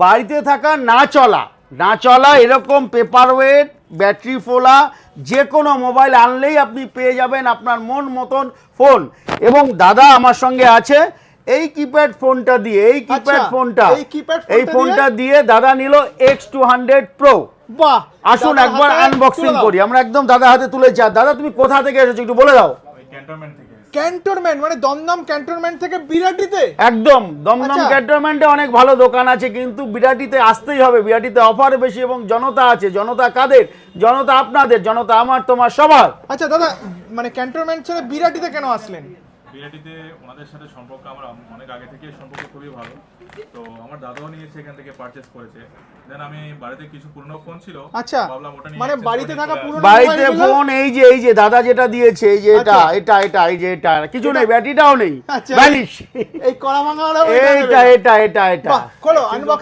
বাড়িতে থাকা না চলা এরকম পেপার ওয়েট ব্যাটারি ফোলা যে কোনো মোবাইল আনলেই আপনি পেয়ে যাবেন আপনার মন মতন ফোন। এবং দাদা আমার সঙ্গে আছে এই কিপ্যাড ফোনটা দিয়ে, এই ফোনটা দিয়ে দাদা নিল X200 Pro। বাহ, আসুন একবার আনবক্সিং করি, আমরা একদম দাদা হাতে তুলে যা। দাদা তুমি কোথা থেকে এসেছো একটু বলে দাও। ক্যান্টনমেন্ট মানে দমদম ক্যান্টনমেন্ট থেকে বিরাটিতে? একদম দমদম ক্যান্টনমেন্টে অনেক ভালো দোকান আছে, কিন্তু বিরাটিতে আসতেই হবে। বিরাটিতে অফার বেশি এবং জনতা আছে। জনতা কাদের? জনতা আপনাদের, জনতা আমার তোমার সবার। আচ্ছা দাদা, মানে ক্যান্টনমেন্ট ছেড়ে বিরাটিতে কেন আসলেন? বিরাটিতে ওনাদের সাথে সম্পর্ক আমার অনেক আগে থেকে, সম্পর্ক খুবই ভালো। তো আমার দাদাও নিয়ে সেখান থেকে পারচেজ করেছে। দেন আমি বাড়িতে কিছু পুরনো ফোন ছিল, আচ্ছা ভাবলাম ওটা নিয়ে মানে বাড়িতে থাকা পুরনো বাড়িতে ফোন এই যে দাদা যেটা দিয়েছে, এই যে এটা এই যে এটা কিছু নেই, ব্যাটারিটাও নেই, ভ্যানিশ। এই কড়া ভাঙা এটা খোলো আনবক্স